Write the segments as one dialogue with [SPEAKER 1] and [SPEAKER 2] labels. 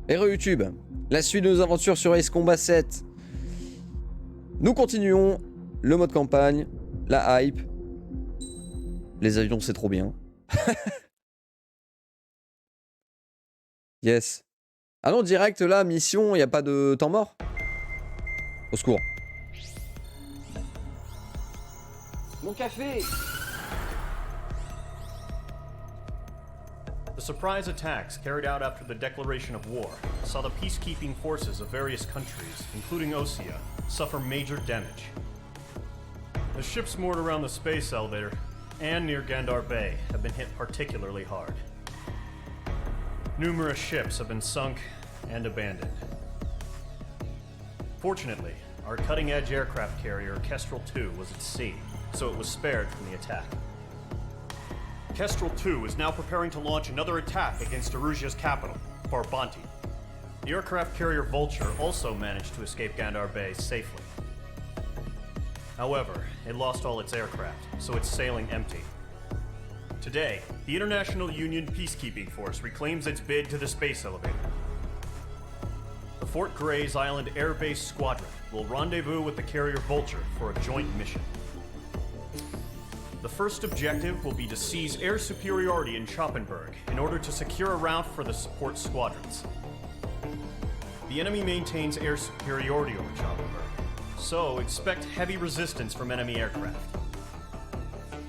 [SPEAKER 1] Re YouTube, la suite de nos aventures sur Ace Combat 7. Nous continuons le mode campagne, la hype. Les avions, c'est trop bien. Yes. Ah non, direct là, mission, il n'y a pas de temps mort? Au secours. Mon café!
[SPEAKER 2] The surprise attacks carried out after the declaration of war saw the peacekeeping forces of various countries, including Osea, suffer major damage. The ships moored around the space elevator and near Gandar Bay have been hit particularly hard. Numerous ships have been sunk and abandoned. Fortunately, our cutting-edge aircraft carrier Kestrel II was at sea, so it was spared from the attack. Kestrel II is now preparing to launch another attack against Erusia's capital, Farbanti. The aircraft carrier Vulture also managed to escape Gandar Bay safely. However, it lost all its aircraft, so it's sailing empty. Today, the International Union Peacekeeping Force reclaims its bid to the space elevator. The Fort Gray's Island Air Base Squadron will rendezvous with the carrier Vulture for a joint mission. The first objective will be to seize air superiority in Schoppenberg in order to secure a route for the support squadrons. The enemy maintains air superiority over Schoppenberg, so expect heavy resistance from enemy aircraft.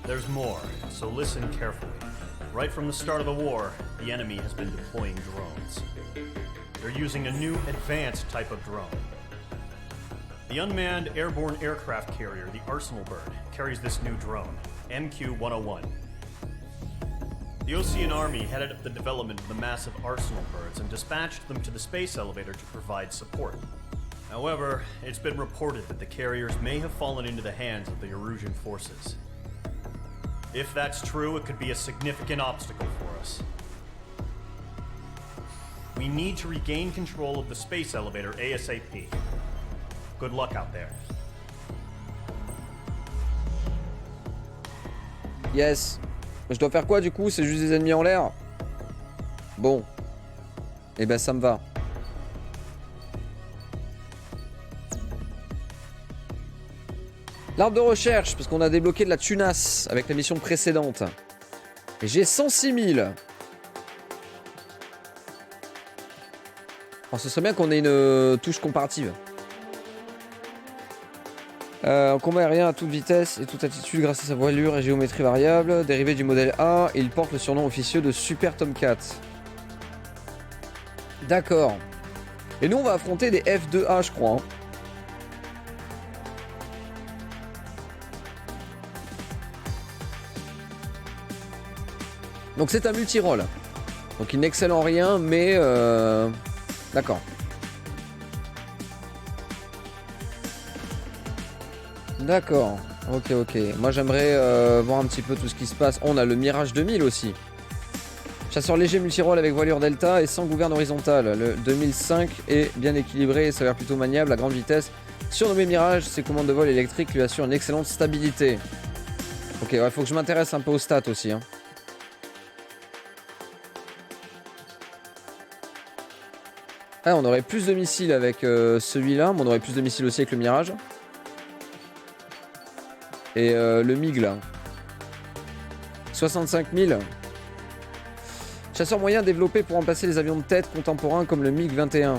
[SPEAKER 2] There's more, so listen carefully. Right from the start of the war, the enemy has been deploying drones. They're using a new advanced type of drone. The unmanned airborne aircraft carrier, the Arsenal Bird, carries this new drone, MQ-101. The Ocean Army headed up the development of the massive Arsenal Birds and dispatched them to the space elevator to provide support. However, it's been reported that the carriers may have fallen into the hands of the Erusian forces. If that's true, it could be a significant obstacle for us. We need to regain control of the space elevator ASAP. Good luck out there.
[SPEAKER 1] Yes. Je dois faire quoi du coup? C'est juste des ennemis en l'air? Bon. Eh ben ça me va. L'arbre de recherche, parce qu'on a débloqué de la tunasse avec la mission précédente. Et j'ai 106 000. Alors ce serait bien qu'on ait une touche comparative. En combat aérien à toute vitesse et toute altitude grâce à sa voilure et géométrie variable, dérivé du modèle A, il porte le surnom officieux de Super Tomcat. D'accord. Et nous on va affronter des F2A je crois. Hein. Donc c'est un multi-rôle. Donc il n'excelle en rien mais... D'accord. D'accord, ok. Moi j'aimerais voir un petit peu tout ce qui se passe. On a le Mirage 2000 aussi. Chasseur léger multirôle avec voilure delta et sans gouverne horizontale. Le 2005 est bien équilibré et s'avère plutôt maniable à grande vitesse. Surnommé Mirage, ses commandes de vol électriques lui assurent une excellente stabilité. Ok, ouais, faut que je m'intéresse un peu aux stats aussi. Hein. Ah, on aurait plus de missiles avec celui-là, mais on aurait plus de missiles aussi avec le Mirage. Et le MiG là. 65 000. Chasseur moyen développé pour remplacer les avions de tête contemporains comme le MiG-21.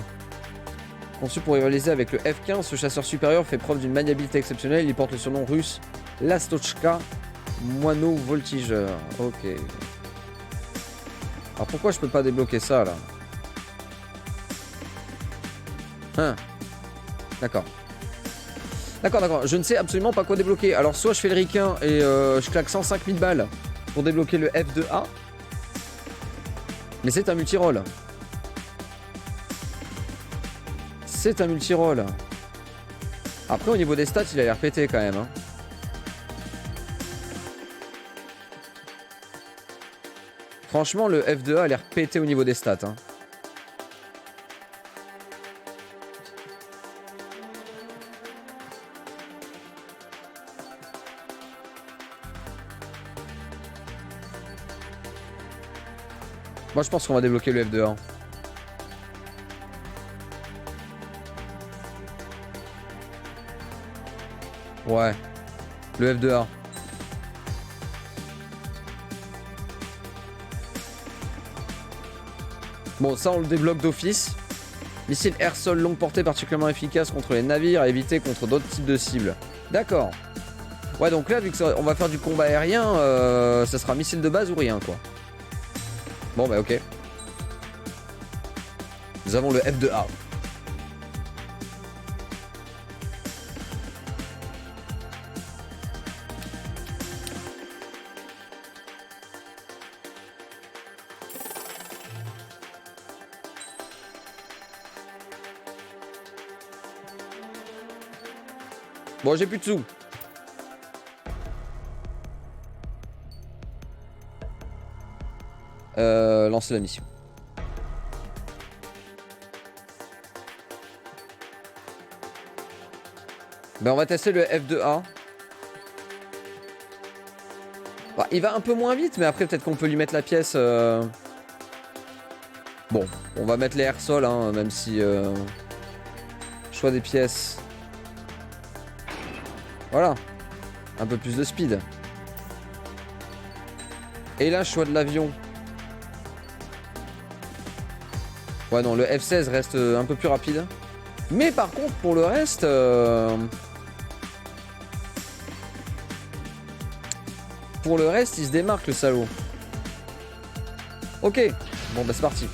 [SPEAKER 1] Conçu pour rivaliser avec le F-15, ce chasseur supérieur fait preuve d'une maniabilité exceptionnelle. Il porte le surnom russe Lastochka, moineau voltigeur. Ok. Alors pourquoi je peux pas débloquer ça là? Hein. D'accord. D'accord. Je ne sais absolument pas quoi débloquer. Alors soit je fais le ricain et je claque 105 000 balles pour débloquer le F2A. Mais c'est un multi-rôle. C'est un multi-rôle. Après au niveau des stats il a l'air pété quand même. Hein. Franchement le F2A a l'air pété au niveau des stats. Hein. Moi je pense qu'on va débloquer le F2A. Ouais. Le F2A. Bon, ça on le débloque d'office. Missile air-sol longue portée particulièrement efficace contre les navires, à éviter contre d'autres types de cibles. D'accord. Ouais, donc là, vu qu'on va faire du combat aérien, ça sera missile de base ou rien, quoi. Bon, bah ok. Nous avons le F2A. Bon, j'ai plus de sous. Lancer la mission. Ben, on va tester le F2A. Bah, il va un peu moins vite, mais après peut-être qu'on peut lui mettre la pièce. Bon, on va mettre les air-sol, hein, même si choix des pièces. Voilà, un peu plus de speed. Et là, choix de l'avion. Ouais, non, le F16 reste un peu plus rapide. Mais par contre, pour le reste... Pour le reste, il se démarque, le salaud. Ok, bon, bah c'est parti.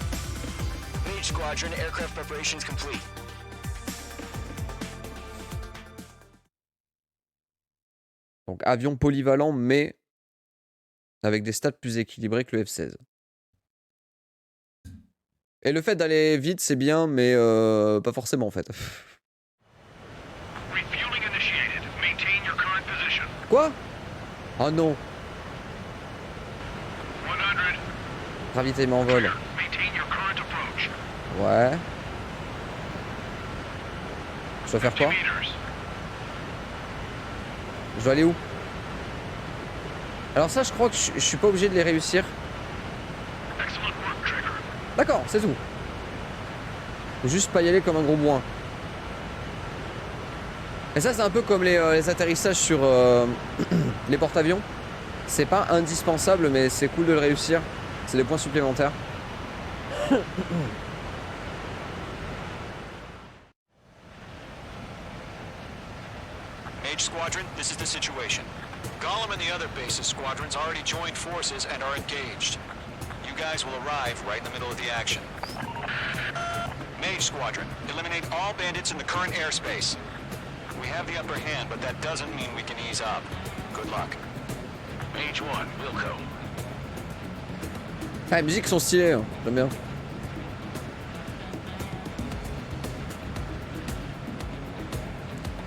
[SPEAKER 1] Donc, avion polyvalent, mais avec des stats plus équilibrés que le F16. Et le fait d'aller vite, c'est bien, mais pas forcément en fait. Quoi? Oh non. Ravitaillement en vol. Ouais. Je dois faire quoi? Je dois aller où? Alors ça, je crois que je suis pas obligé de les réussir. D'accord, c'est tout. Faut juste pas y aller comme un gros bourrin. Et ça, c'est un peu comme les atterrissages sur les porte-avions. C'est pas indispensable, mais c'est cool de le réussir. C'est des points supplémentaires.
[SPEAKER 3] Mage Squadron, this is the situation. Gollum and the other bases squadrons already joined forces and are engaged. You guys will arrive right in the middle of the action. Mage Squadron, eliminate all bandits in the current airspace. We have the upper hand, but that doesn't mean we can ease up. Good luck. Mage 1, Wilco.
[SPEAKER 1] Ah, les musiques sont stylées, hein. J'aime bien.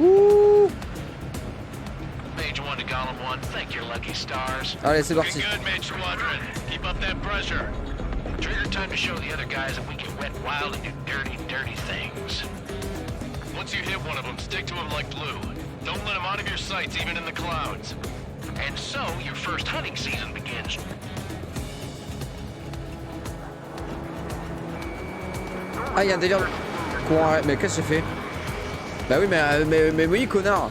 [SPEAKER 1] Ouh.
[SPEAKER 3] Mage 1 to Gollum 1, thank your lucky stars.
[SPEAKER 1] Allez, c'est parti.
[SPEAKER 3] Good, Mage Squadron. Keep up that pressure. Trigger time to show the other guys that we can wet wild and do dirty, dirty things. Once you hit one of them, stick to him like glue. Don't let him out of your sights, even in the clouds. And so, your first hunting season begins.
[SPEAKER 1] Ah, il y a un délire de... Courant, mais qu'est-ce que j'ai fait? Bah oui, mais oui, connard.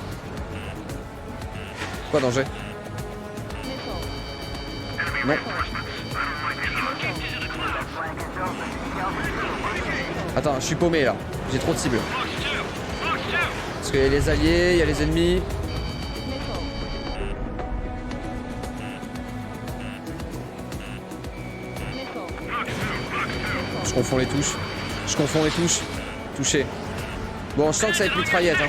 [SPEAKER 1] Quoi, danger? Non. Attends, je suis paumé là. J'ai trop de cibles. Parce qu'il y a les alliés, il y a les ennemis. Je confonds les touches. Je confonds les touches. Touché. Bon, je sens que ça va être mitraillette. Hein.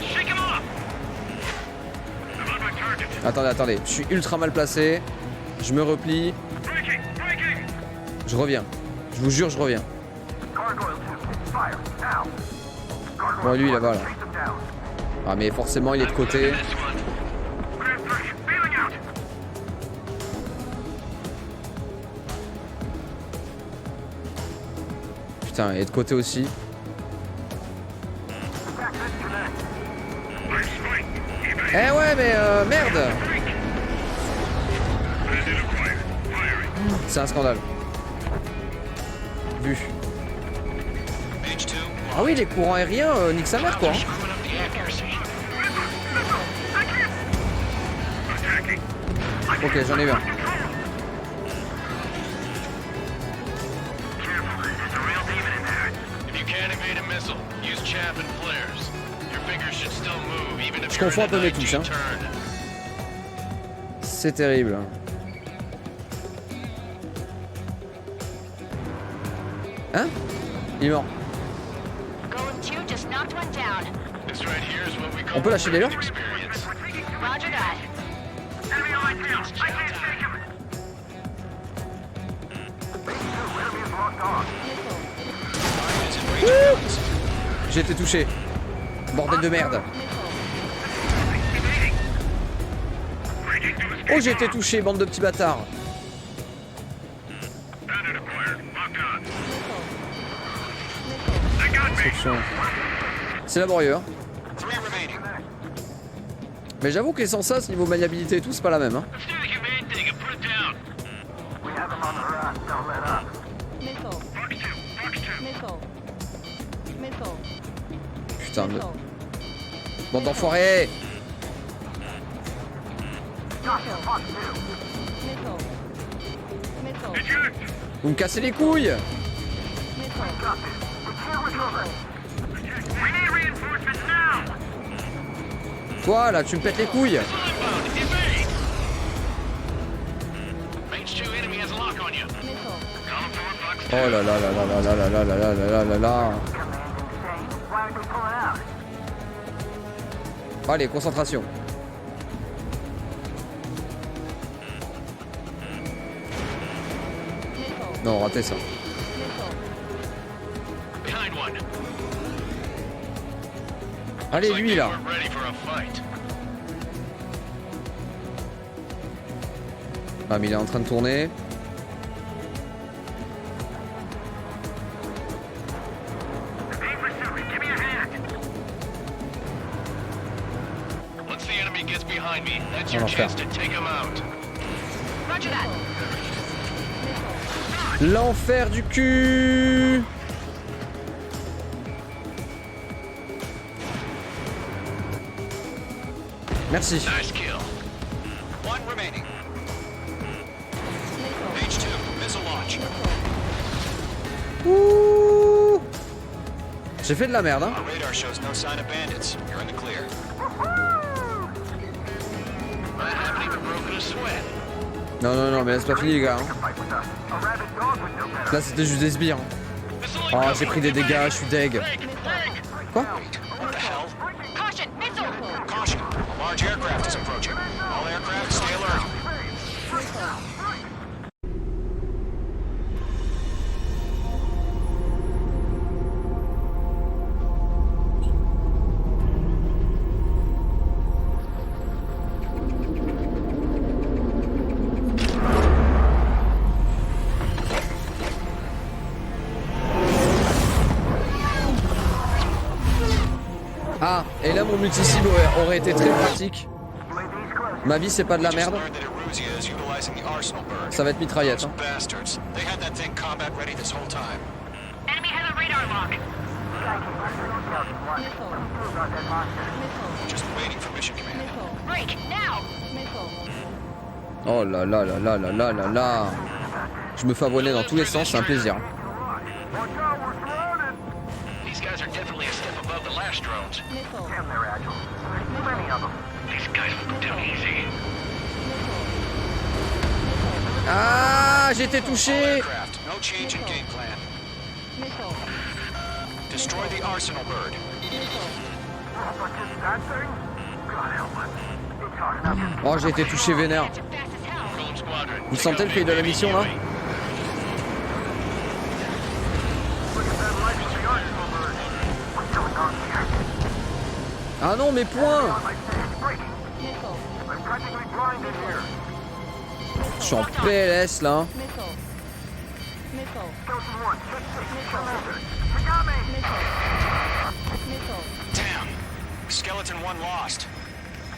[SPEAKER 1] Attendez. Je suis ultra mal placé. Je me replie. Je reviens. Je vous jure, je reviens. Bon, lui, là-bas, là. Ah, mais forcément, il est de côté. Putain, il est de côté aussi. Eh ouais, mais merde! C'est un scandale. Vu. Ah oui, les courants aériens, nique sa mère, quoi. Ok, j'en ai eu un. Je confonds un peu mes touches, hein. C'est terrible. Hein? Il est mort. On peut lâcher des leurs? J'ai été touché. Bordel de merde. Oh, j'ai été touché, bande de petits bâtards. C'est laborieux, hein. Mais j'avoue que les sensas, niveau maniabilité et tout, c'est pas la même, hein. Putain de... Bande d'enfoirés. Vous me cassez les couilles. Toi là, tu me pètes les couilles. Oh là là là là là là là là là là là là. Allez, concentration. Non, raté ça. Allez, lui là. Ah, mais il est en train de tourner. L'enfer du cul. Merci. Ouh. J'ai fait de la merde, hein. Non, non, non, mais là c'est pas fini, les gars. Hein. Là c'était juste des sbires. Oh, j'ai pris des dégâts, je suis deg. Quoi? Ah, et là mon multi-cible aurait été très pratique. Ma vie c'est pas de la merde. Ça va être mitraillette, hein. Oh là là là là là là là là. Je me fais abonner dans tous les sens, c'est un plaisir. Ah, j'ai été touché. Oh, j'ai été touché vénère. Vous sentez le pays de la mission là? Ah non, mes points. Je suis en PLS là.
[SPEAKER 3] Damn. Skeleton 1 lost.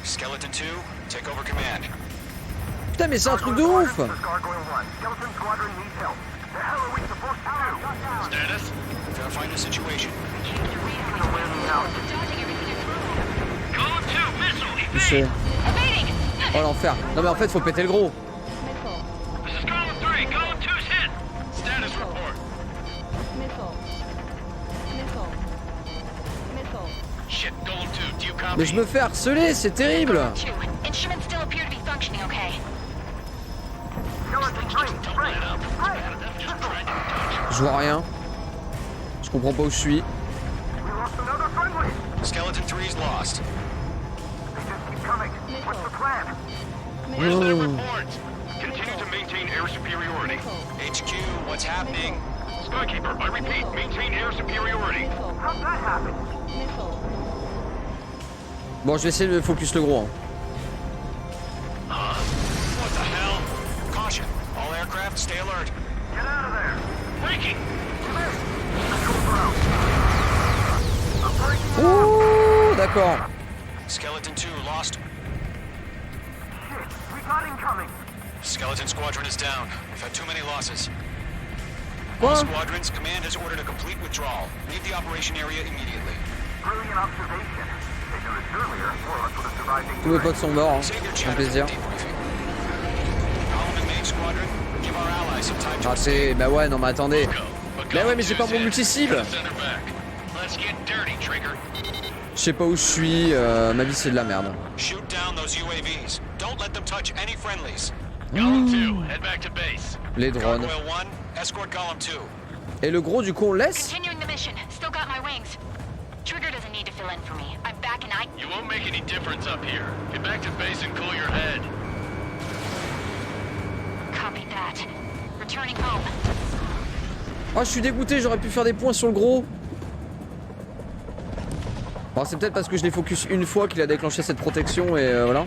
[SPEAKER 3] Skeleton 2, take over command.
[SPEAKER 1] Putain, mais c'est un truc de ouf.
[SPEAKER 3] Status? Verifying the situation.
[SPEAKER 1] Touché. Oh l'enfer. Non mais en fait faut péter le gros.
[SPEAKER 3] This is Golem 3. Golem 2's hit. Status report. Shit, Golem 2, do you copy?
[SPEAKER 1] Mais je me fais harceler, c'est terrible.
[SPEAKER 4] Instruments still appear to be functioning okay.
[SPEAKER 1] Je vois rien. Je comprends pas où je suis.
[SPEAKER 3] Skeleton 3's lost.
[SPEAKER 4] Where's
[SPEAKER 3] their reports? Continue to maintain air superiority. HQ, what's happening? Skykeeper, I repeat, maintain air superiority. How'd that happen?
[SPEAKER 1] Bon, je vais essayer de focus le gros. Hein.
[SPEAKER 3] What the hell? Caution, all aircraft stay alert. Get out of there. Breaking.
[SPEAKER 1] Ouh, d'accord.
[SPEAKER 3] Skeleton 2 lost. Skeleton Squadron is down. We've had too many losses. All
[SPEAKER 1] Quoi?
[SPEAKER 3] squadrons, command has ordered a complete withdrawal. Leave the operation area immediately.
[SPEAKER 5] Brilliant observation. They knew this earlier, or else would have survived.
[SPEAKER 1] Tous mes potes sont morts, hein.
[SPEAKER 3] Save your
[SPEAKER 1] C'est un
[SPEAKER 3] chatter for
[SPEAKER 1] plaisir.
[SPEAKER 3] the debriefing. Column and main squadron, give our allies some time to
[SPEAKER 1] Ah c'est... Bah ouais, non mais attendez. Bah ouais mais j'ai pas mon multi-cible.
[SPEAKER 3] Let's get dirty, Trigger.
[SPEAKER 1] Je sais pas où je suis, ma vie c'est de la merde.
[SPEAKER 3] Shoot down those UAVs. Don't let them touch any friendlies.
[SPEAKER 1] Golem
[SPEAKER 3] 2, head back to base.
[SPEAKER 1] Les drones.
[SPEAKER 3] Gargoyle 1, escort Golem 2.
[SPEAKER 1] Et le gros du coup on laisse?
[SPEAKER 4] Continuing the mission. Still got my wings. Trigger doesn't need to fill in for me. I'm back and I...
[SPEAKER 3] You won't make any difference up here. Get back to base and cool your head.
[SPEAKER 4] Copy that. Returning home.
[SPEAKER 1] Oh je suis dégoûté, j'aurais pu faire des points sur le gros. Bon c'est peut-être parce que je l'ai focus une fois qu'il a déclenché cette protection et voilà.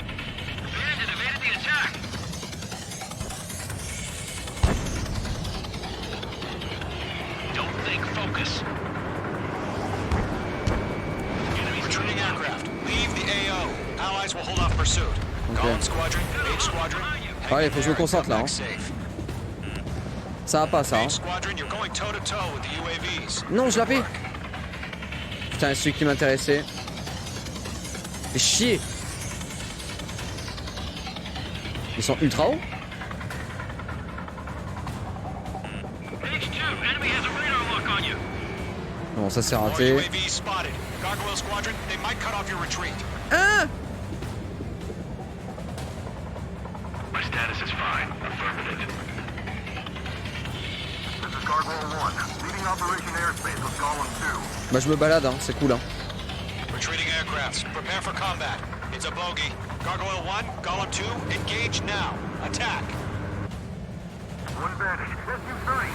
[SPEAKER 3] Retreating aircraft. Leave the AO. Allies will hold off pursuit. Golem Squadron, Mage Squadron.
[SPEAKER 1] Allez, faut que je me concentre là. Hein. Ça va pas ça. Hein.
[SPEAKER 3] Mage Squadron, you're going toe to toe with the UAVs.
[SPEAKER 1] Non, je l'ai fait. Putain, c'est celui qui m'intéressait. Fais chier. Ils sont ultra hauts.
[SPEAKER 3] Mage 2, enemy has a radar lock on you.
[SPEAKER 1] Bon, ça c'est
[SPEAKER 3] More
[SPEAKER 1] raté.
[SPEAKER 3] UAVs spotted. Gargoyle Squadron, they might cut off your retreat.
[SPEAKER 1] Hein?
[SPEAKER 3] My status is fine. Affirmative.
[SPEAKER 5] This is Gargoyle 1, leading Operation Airspace with Golem 2.
[SPEAKER 1] Bah je me balade, hein. C'est cool. Hein.
[SPEAKER 3] Retreating aircrafts, prepare for combat. It's a bogey. Gargoyle 1, Golem 2, engage now. Attack.
[SPEAKER 5] One bandit, SU-30.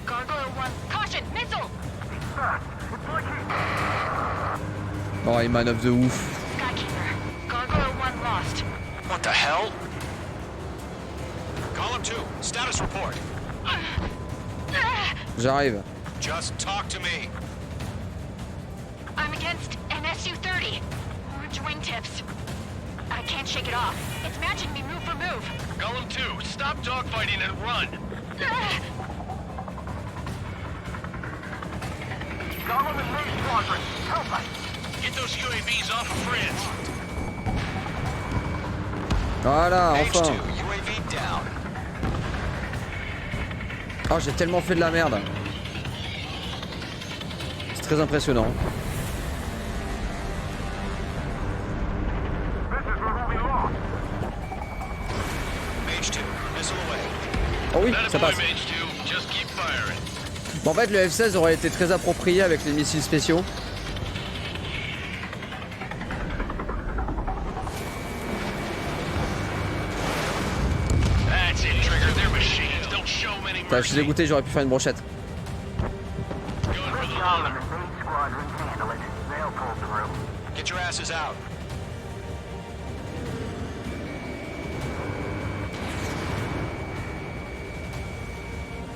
[SPEAKER 4] Gargoyle 1. Caution! Missile!
[SPEAKER 5] He's fast. It's like he...
[SPEAKER 1] Oh, il manœuvre de ouf.
[SPEAKER 4] Skykeeper. Gargoyle 1 lost.
[SPEAKER 3] What the hell? Golem 2, status report.
[SPEAKER 1] J'arrive.
[SPEAKER 3] Just talk to me.
[SPEAKER 4] I'm against an SU-30. Orange wingtips. I can't shake it off. It's matching me move for move.
[SPEAKER 3] Golem 2, stop dogfighting and run.
[SPEAKER 5] Golem and Mage Squadron, help us.
[SPEAKER 3] Get those UAVs off of friends.
[SPEAKER 1] Voilà,
[SPEAKER 3] Mage 2,
[SPEAKER 1] enfin.
[SPEAKER 3] UAV down.
[SPEAKER 1] Oh, j'ai tellement fait de la merde. C'est très impressionnant.
[SPEAKER 5] This is where we lost.
[SPEAKER 3] Mage 2, missile away.
[SPEAKER 1] Oh oui, ça passe.
[SPEAKER 3] Mage 2, just keep firing.
[SPEAKER 1] Bon, en fait, le F-16 aurait été très approprié avec les missiles spéciaux.
[SPEAKER 3] That's it, Trigger. They're machines. Don't show many
[SPEAKER 1] Putain, je suis dégoûté, j'aurais pu faire une brochette.
[SPEAKER 3] Going for the
[SPEAKER 5] Golem
[SPEAKER 3] loader.
[SPEAKER 5] and Mage Squadron handle it. They'll pull through.
[SPEAKER 3] Get your asses out.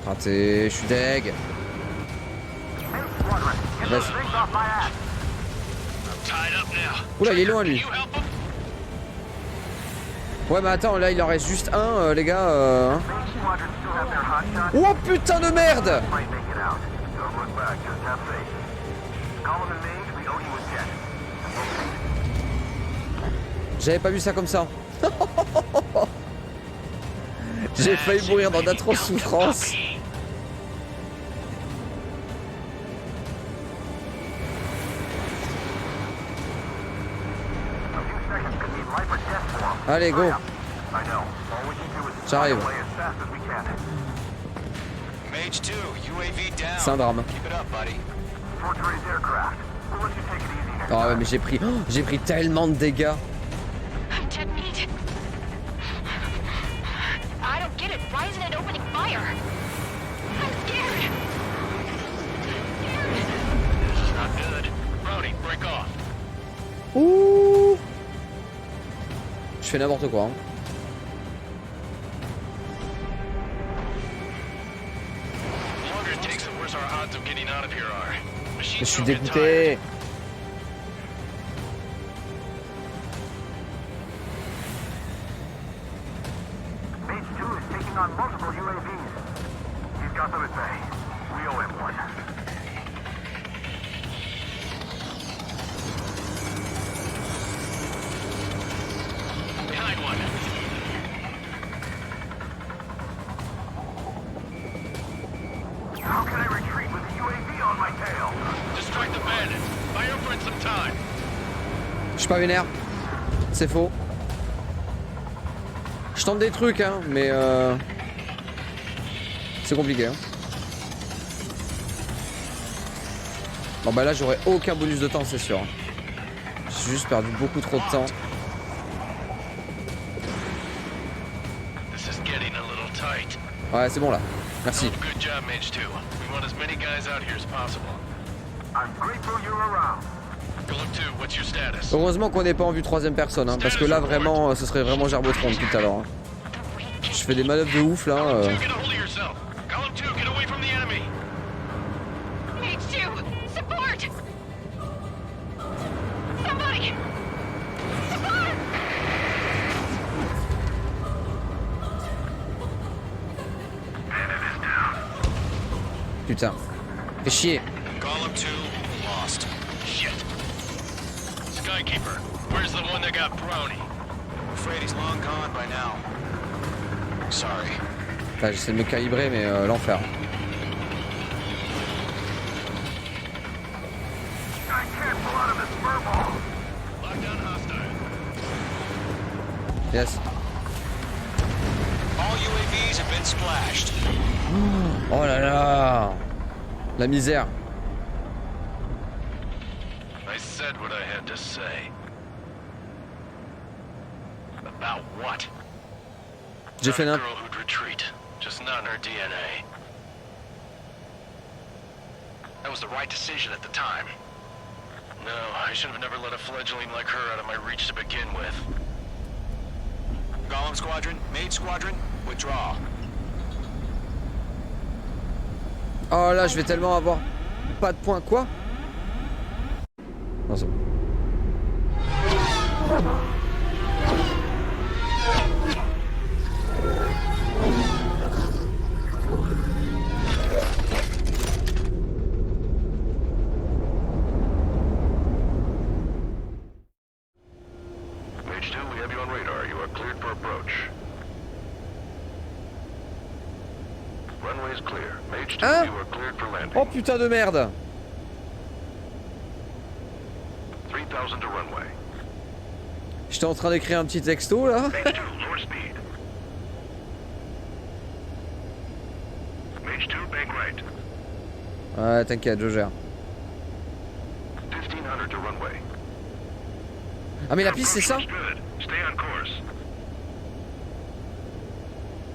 [SPEAKER 1] Raté, je suis deg.
[SPEAKER 5] Mage Squadron, get those
[SPEAKER 1] Vas-y.
[SPEAKER 5] things off my ass.
[SPEAKER 3] I'm tied up now.
[SPEAKER 1] Oula, il est loin
[SPEAKER 3] Can
[SPEAKER 1] lui.
[SPEAKER 3] you help him?
[SPEAKER 1] Ouais, mais attends, là il en reste juste un, les gars. Hein.
[SPEAKER 5] Mage Squadron still have their hot shots.
[SPEAKER 1] Oh putain de merde!
[SPEAKER 5] Might make it out. Don't look back, just have faith. Golem and Mage, we owe you a jet.
[SPEAKER 1] J'avais pas vu ça comme ça. J'ai failli mourir dans d'atroces souffrances. Allez, go. J'arrive. C'est un drame. Oh ouais, mais j'ai pris tellement de dégâts. Ouh. Je fais n'importe quoi. Hein. Je suis dégoûté. Je suis pas vénère. C'est faux. Je tente des trucs, hein, mais c'est compliqué. Hein. Bon bah là j'aurai aucun bonus de temps, c'est sûr. J'ai juste perdu beaucoup trop de temps. Ouais, c'est bon là. Merci. Heureusement qu'on n'est pas en vue troisième personne, hein, parce que là vraiment, ce serait vraiment gerbotron tout à l'heure. Hein. Je fais des manœuvres de ouf là. Putain, fais chier.
[SPEAKER 3] Skykeeper, where's the one that got brownie? I'm afraid he's long gone by now. Sorry.
[SPEAKER 1] J'essaie de me calibrer, mais l'enfer. Yes.
[SPEAKER 3] All UAVs have been splashed.
[SPEAKER 1] Oh là là, la misère.
[SPEAKER 3] I said what I had to say. About what?
[SPEAKER 1] J'ai fait
[SPEAKER 3] girl who'd retreat, just not in her DNA. That was the right decision at the time. No, I should have never let a fledgling like her out of my reach to begin with. Golem Squadron, Maid Squadron, withdraw.
[SPEAKER 1] Oh là, je vais tellement avoir pas de points. Quoi? Non, c'est bon.
[SPEAKER 3] Mage 2, we have you on radar. You are cleared for approach. Runway is clear. Mage 2,
[SPEAKER 1] Hein?
[SPEAKER 3] you are cleared for landing.
[SPEAKER 1] Oh putain de merde.
[SPEAKER 3] 3000 to runway.
[SPEAKER 1] J'étais en train d'écrire un petit texto là.
[SPEAKER 3] Mage 2, lower speed. Mage 2, bank right.
[SPEAKER 1] Ouais, t'inquiète, je gère.
[SPEAKER 3] 1500 to runway.
[SPEAKER 1] Ah mais la piste c'est ça?
[SPEAKER 3] Good. Stay on course.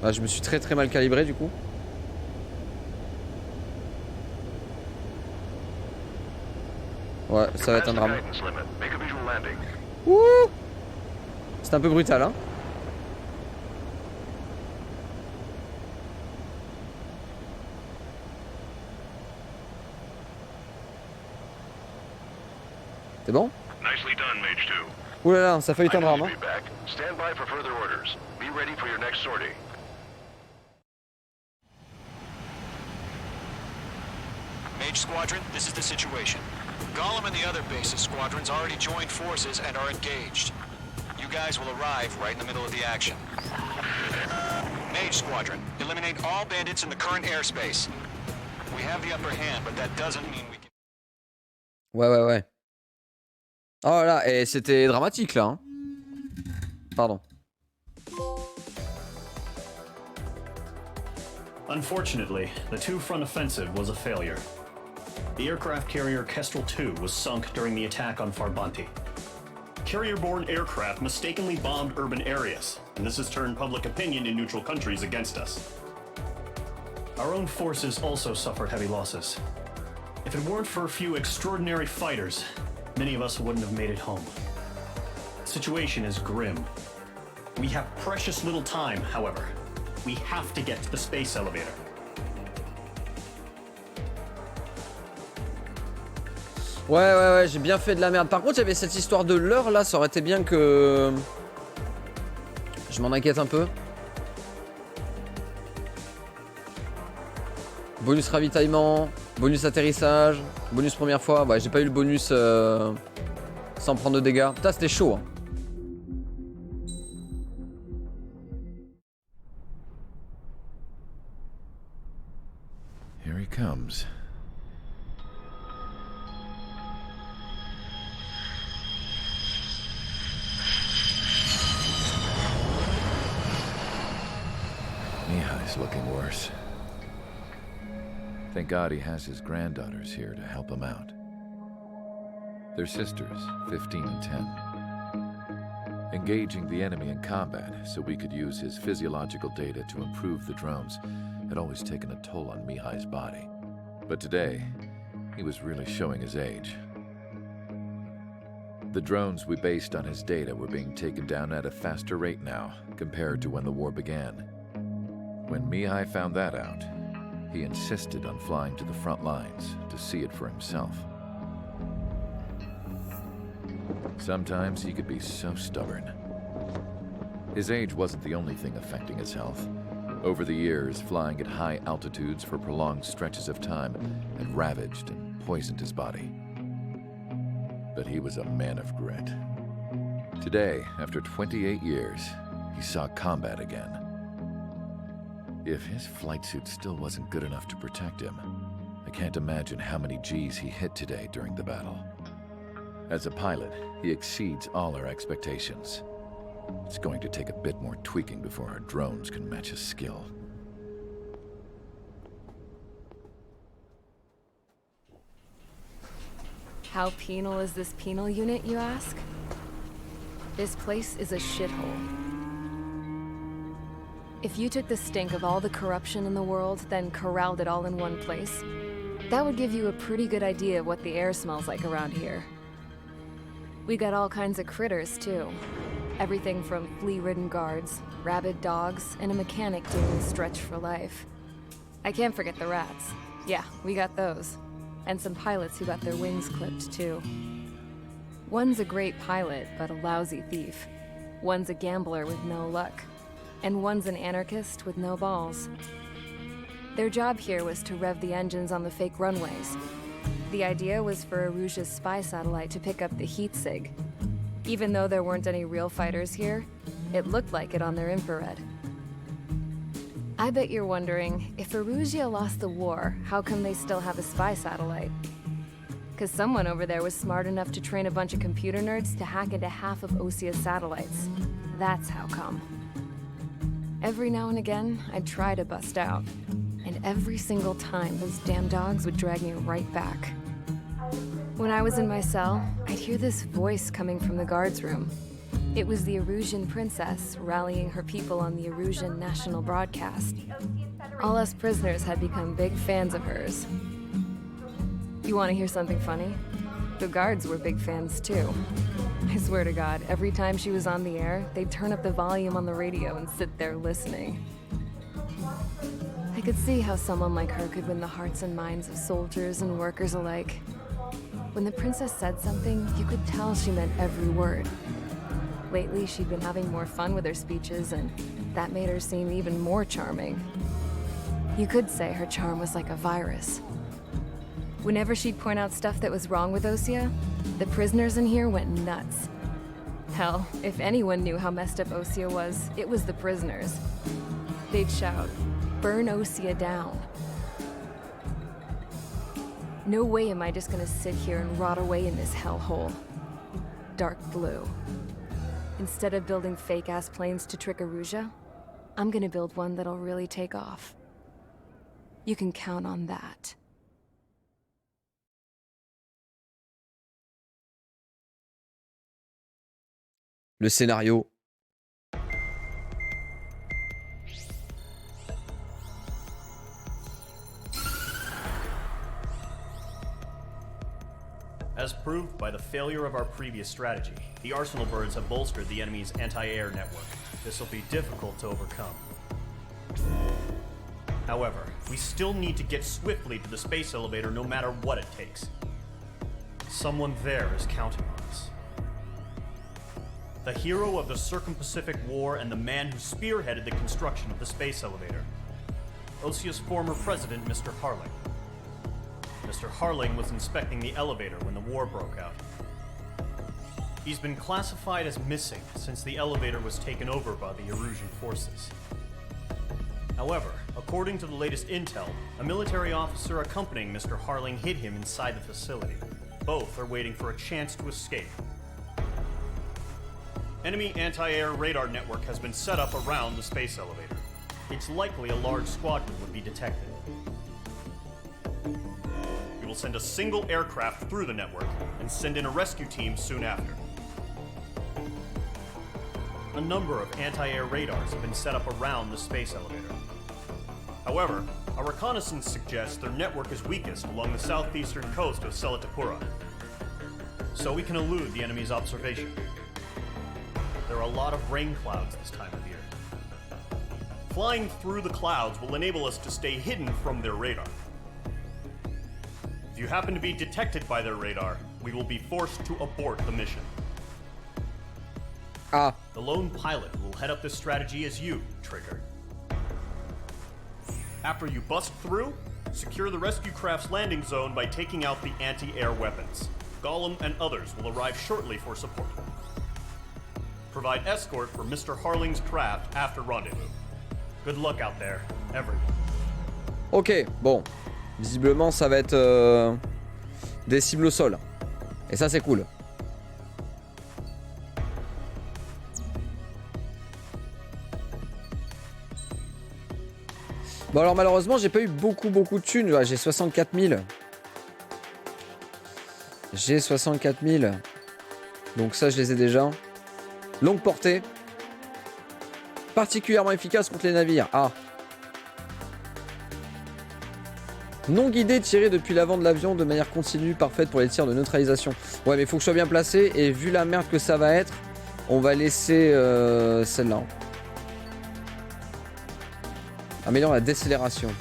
[SPEAKER 1] Ah, je me suis très mal calibré du coup. Ouais, ça va être un drame. Ouh, c'est un peu brutal, hein. C'est bon?
[SPEAKER 3] Nicely done, Mage 2.
[SPEAKER 1] Ouh là là, ça fait un drame, hein.
[SPEAKER 3] Stand by for further orders. Be ready for your next sortie. Mage Squadron, this is the situation. Golem and the other bases squadrons already joined forces and are engaged. You guys will arrive right in the middle of the action. Mage Squadron, eliminate all bandits in the current airspace. We have the upper hand, but that doesn't mean we can...
[SPEAKER 1] Ouais. Oh là, et c'était dramatique là. Hein. Pardon.
[SPEAKER 2] Unfortunately, the two-front offensive was a failure. The aircraft carrier Kestrel II was sunk during the attack on Farbanti. Carrier-borne aircraft mistakenly bombed urban areas, and this has turned public opinion in neutral countries against us. Our own forces also suffered heavy losses. If it weren't for a few extraordinary fighters, many of us wouldn't have made it home. The situation is grim. We have precious little time, however. We have to get to the space elevator.
[SPEAKER 1] Ouais, j'ai bien fait de la merde. Par contre, il y avait cette histoire de l'heure là, ça aurait été bien que... Je m'en inquiète un peu. Bonus ravitaillement, bonus atterrissage, bonus première fois. Ouais, j'ai pas eu le bonus sans prendre de dégâts. Putain, c'était chaud. Hein.
[SPEAKER 6] Here he comes. Mihai's looking worse. Thank God he has his granddaughters here to help him out. They're sisters, 15 and 10. Engaging the enemy in combat so we could use his physiological data to improve the drones had always taken a toll on Mihai's body. But today, he was really showing his age. The drones we based on his data were being taken down at a faster rate now compared to when the war began. When Mihai found that out, he insisted on flying to the front lines to see it for himself. Sometimes he could be so stubborn. His age wasn't the only thing affecting his health. Over the years, flying at high altitudes for prolonged stretches of time had ravaged and poisoned his body. But he was a man of grit. Today, after 28 years, he saw combat again. If his flight suit still wasn't good enough to protect him, I can't imagine how many G's he hit today during the battle. As a pilot, he exceeds all our expectations. It's going to take a bit more tweaking before our drones can match his skill.
[SPEAKER 7] How penal is this penal unit, you ask? This place is a shithole. If you took the stink of all the corruption in the world, then corralled it all in one place, that would give you a pretty good idea of what the air smells like around here. We got all kinds of critters, too. Everything from flea-ridden guards, rabid dogs, and a mechanic doing a stretch for life. I can't forget the rats. Yeah, we got those. And some pilots who got their wings clipped, too. One's a great pilot, but a lousy thief. One's a gambler with no luck. And one's an anarchist with no balls. Their job here was to rev the engines on the fake runways. The idea was for Aruja's spy satellite to pick up the heat sig. Even though there weren't any real fighters here, it looked like it on their infrared. I bet you're wondering, if Aruja lost the war, how come they still have a spy satellite? Because someone over there was smart enough to train a bunch of computer nerds to hack into half of Osia's satellites. That's how come. Every now and again, I'd try to bust out. And every single time, those damn dogs would drag me right back. When I was in my cell, I'd hear this voice coming from the guards room. It was the Arusian princess rallying her people on the Arusian national broadcast. All us prisoners had become big fans of hers. You want to hear something funny? The guards were big fans too. I swear to God, every time she was on the air, they'd turn up the volume on the radio and sit there listening. I could see how someone like her could win the hearts and minds of soldiers and workers alike. When the princess said something, you could tell she meant every word. Lately, she'd been having more fun with her speeches, and that made her seem even more charming. You could say her charm was like a virus. Whenever she'd point out stuff that was wrong with Osia, the prisoners in here went nuts. Hell, if anyone knew how messed up Osea was, it was the prisoners. They'd shout, "Burn Osea down." No way am I just gonna sit here and rot away in this hellhole. Dark blue. Instead of building fake-ass planes to trick Aruja, I'm gonna build one that'll really take off. You can count on that.
[SPEAKER 1] Le scénario.
[SPEAKER 2] As proved by the failure of our previous strategy, the Arsenal birds have bolstered the enemy's anti-air network. This will be difficult to overcome. However, we still need to get swiftly to the space elevator no matter what it takes. Someone there is counting on us. The hero of the Circum-Pacific War and the man who spearheaded the construction of the space elevator. Osea's former president, Mr. Harling. Mr. Harling was inspecting the elevator when the war broke out. He's been classified as missing since the elevator was taken over by the Erusian forces. However, according to the latest intel, a military officer accompanying Mr. Harling hid him inside the facility. Both are waiting for a chance to escape. Enemy anti-air radar network has been set up around the space elevator. It's likely a large squadron would be detected. We will send a single aircraft through the network and send in a rescue team soon after. A number of anti-air radars have been set up around the space elevator. However, our reconnaissance suggests their network is weakest along the southeastern coast of Selatapura, so we can elude the enemy's observation. There are a lot of rain clouds this time of year. Flying through the clouds will enable us to stay hidden from their radar. If you happen to be detected by their radar, we will be forced to abort the mission. The lone pilot will head up this strategy as you, Trigger. After you bust through, secure the rescue craft's landing zone by taking out the anti-air weapons. Gollum and others will arrive shortly for support. Provide escort for Mr. Harling's craft after rendezvous. Good luck out there, everyone.
[SPEAKER 1] Ok, bon. Visiblement, ça va être des cibles au sol. Et ça, c'est cool. Bon, alors malheureusement, j'ai pas eu beaucoup de thunes. J'ai 64 000. J'ai 64 000. Donc ça, je les ai déjà. Longue portée. Particulièrement efficace contre les navires. Ah. Non guidé, tiré depuis l'avant de l'avion de manière continue, parfaite pour les tirs de neutralisation. Ouais, mais il faut que je sois bien placé. Et vu la merde que ça va être, on va laisser celle-là. Améliore la décélération.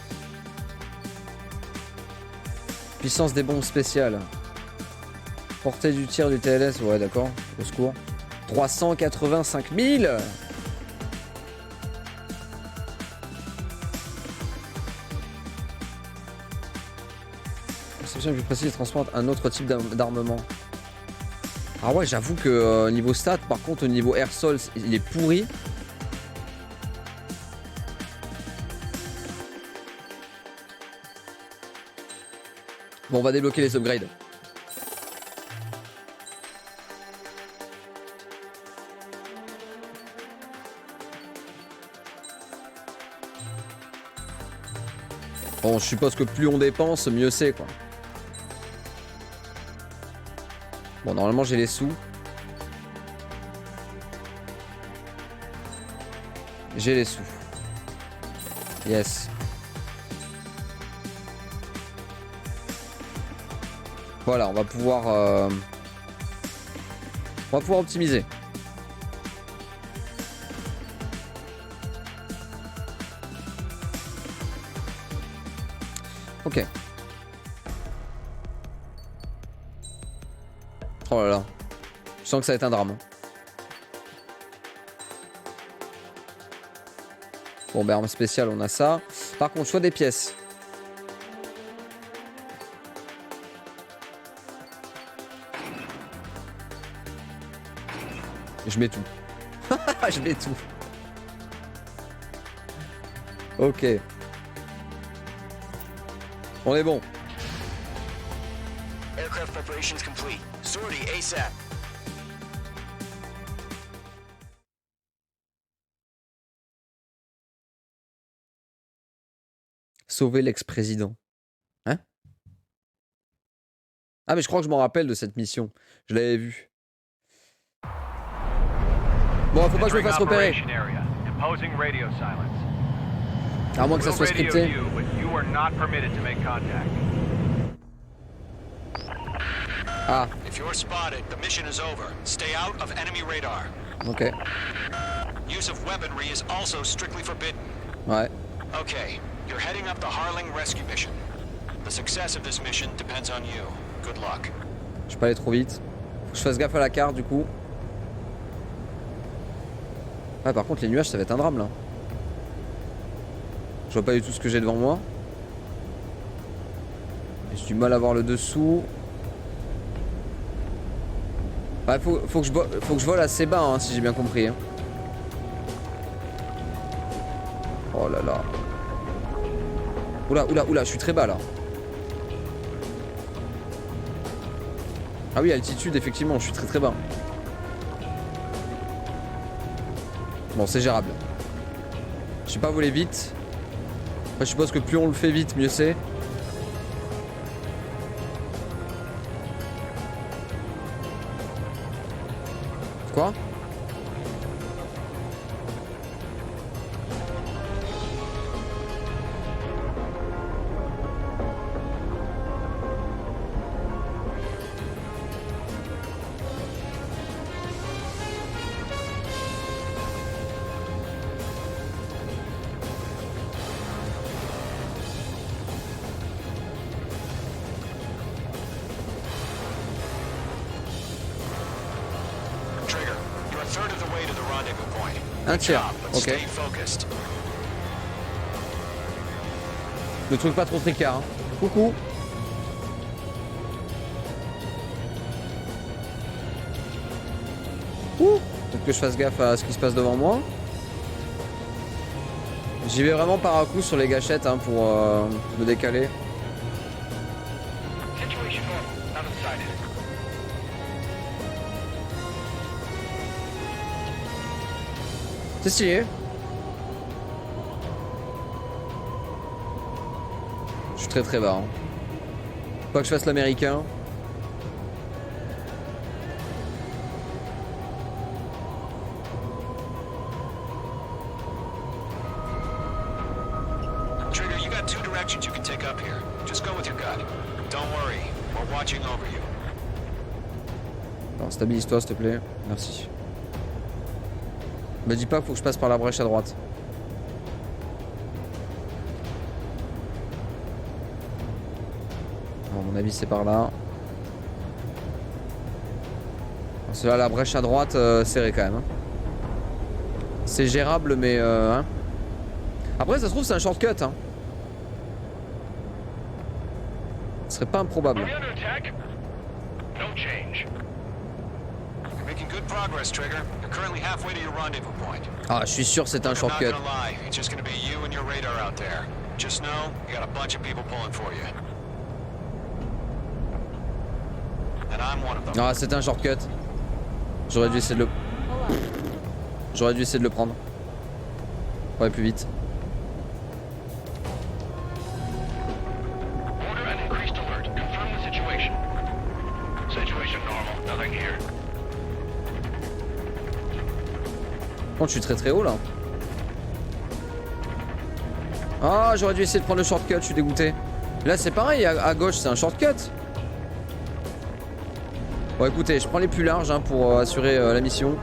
[SPEAKER 1] Puissance des bombes spéciales. Portée du tir du TLS. Ouais, d'accord. Au secours. 385 000. Conception plus précise transporte un autre type d'armement. Ah ouais, j'avoue que niveau stats, par contre, au niveau air-sol, il est pourri. Bon, on va débloquer les upgrades. Bon, je suppose que plus on dépense, mieux c'est, quoi. Bon, normalement, j'ai les sous. J'ai les sous. Yes. Voilà, on va pouvoir optimiser. Ok. Oh là là. Je sens que ça va être un drame. Bon, ben arme spéciale, on a ça. Par contre, choix des pièces. Je mets tout. Je mets tout. Ok. On est bon.
[SPEAKER 3] Aircraft preparations complete. Sortie ASAP.
[SPEAKER 1] Sauver l'ex-président. Hein? Ah mais je crois que je m'en rappelle de cette mission. Je l'avais vue. Bon, faut pas que je me fasse repérer. À moins que ça soit scripté. Ah.
[SPEAKER 3] If you're spotted, the mission is over. Stay out of enemy radar.
[SPEAKER 1] Ok.
[SPEAKER 3] Use of weaponry is also strictly forbidden.
[SPEAKER 1] Ouais.
[SPEAKER 3] Okay, you're heading up the Harling rescue mission. The success of this mission depends on you. Good luck.
[SPEAKER 1] Je vais pas aller trop vite. Faut que je fasse gaffe à la carte du coup. Ah par contre les nuages ça va être un drame là. Je vois pas du tout ce que j'ai devant moi. J'ai du mal à voir le dessous. Ouais, faut que je vole assez bas hein, si j'ai bien compris. Hein. Oh là là. Oula, je suis très bas là. Ah oui, altitude, effectivement, je suis très bas. Bon, c'est gérable. Je sais pas voler vite. Après, je suppose que plus on le fait vite, mieux c'est. Quoi ? Un tiers, ok. Le truc pas trop tricard. Hein. Coucou. Ouh. Faut que je fasse gaffe à ce qui se passe devant moi. J'y vais vraiment par à coup sur les gâchettes hein, pour me décaler. C'est stylé. Je suis très bas. Hein. Faut pas que je fasse l'américain.
[SPEAKER 3] Trigger, you got two directions you can take up here. Just go with your gut. Don't worry, we're watching over you.
[SPEAKER 1] Alors stabilise-toi s'il te plaît. Merci. Me dis pas qu'il faut que je passe par la brèche à droite. Bon, à mon avis c'est par là. Cela la brèche à droite serrée quand même. Hein. C'est gérable mais hein. Après ça se trouve c'est un shortcut hein. Ce serait pas improbable. Ah, je suis sûr c'est un shortcut. Ah, c'est un shortcut. J'aurais dû essayer de le prendre. Pour aller plus vite. Je suis très haut là. Ah, j'aurais dû essayer de prendre le shortcut, je suis dégoûté. Là c'est pareil, à gauche c'est un shortcut. Bon écoutez, je prends les plus larges hein, pour assurer la mission.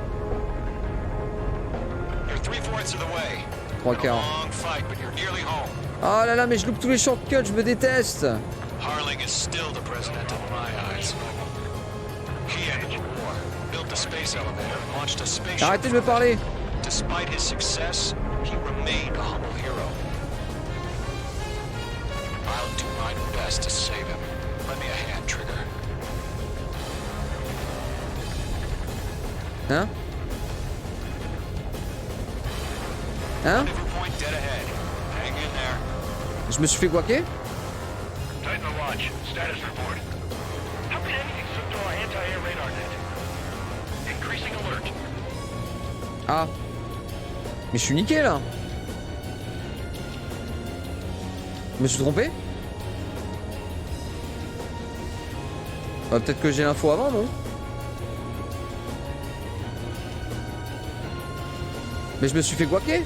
[SPEAKER 1] 3 quarts. Ah là là, mais je loupe tous les shortcuts, je me déteste. Arrêtez de me parler. Despite his success, he remained a humble hero. I'll do my best to save him. Lend me a hand, Trigger. Hein? Hein?
[SPEAKER 3] Rendezvous point dead ahead. Hang in there.
[SPEAKER 1] Je me suis fait guaquer?
[SPEAKER 5] Titan the watch. Status report. How can anything slip through our anti-air radar net? Increasing alert.
[SPEAKER 1] Ah. Mais je suis niqué là. Je me suis trompé? Bah, peut-être que j'ai l'info avant, non? Mais je me suis fait guaquer.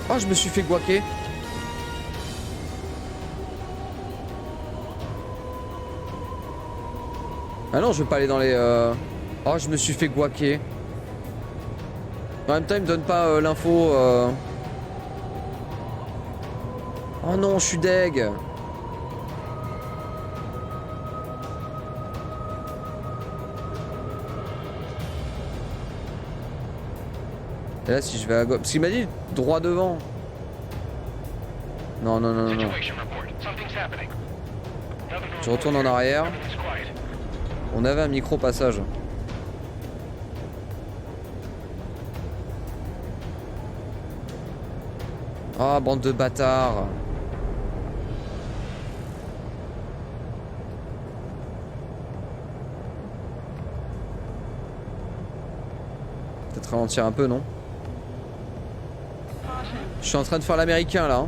[SPEAKER 1] Oh, je me suis fait guaquer. Ah non, je veux pas aller dans les... Oh, je me suis fait guaquer. En même temps, il me donne pas l'info... Oh non, je suis deg. Et là, si je vais à gauche... Parce qu'il m'a dit droit devant. Non, non, non, non, non. Je retourne en arrière. On avait un micro-passage. Ah, bande de bâtards. Peut-être ralentir un peu, non? Je suis en train de faire l'américain là. Hein.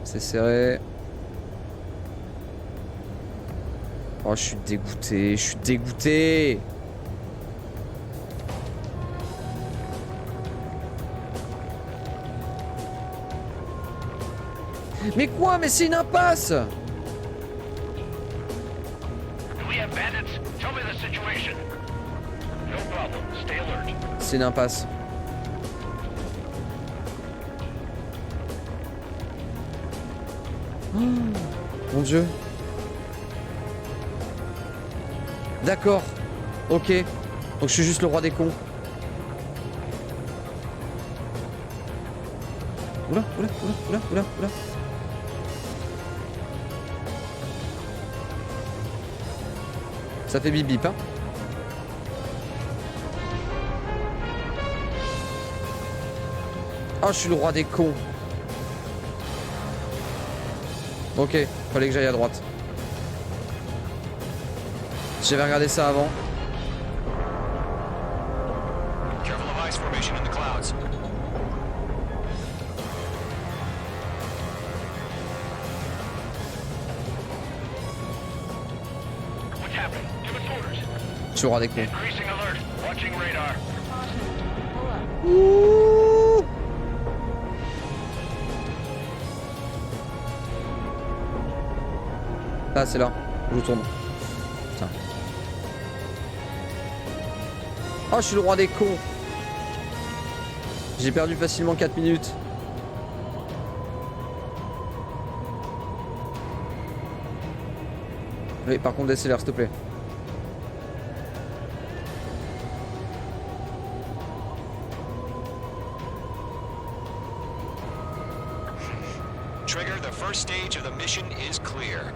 [SPEAKER 1] C'est serré. Oh, je suis dégoûté, je suis dégoûté. Mais quoi? Mais c'est une impasse! C'est une impasse. Oh, mon Dieu. D'accord. Ok. Donc je suis juste le roi des cons. Oula, oula, oula, oula, oula, oula. Ça fait bip bip, hein. Oh, je suis le roi des cons. Ok, fallait que j'aille à droite. J'avais regardé ça avant.
[SPEAKER 3] Careful of ice formation in the clouds.
[SPEAKER 5] What's happening? Give us orders.
[SPEAKER 1] Je suis le roi des cons.
[SPEAKER 5] Increasing alert. Watching radar.
[SPEAKER 1] Ouh. Là, c'est là. Je tourne. Putain. Oh, je suis le roi des cons. J'ai perdu facilement 4 minutes. Oui, par contre, décélère, s'il te plaît.
[SPEAKER 3] Trigger, the first stage of the mission is clear.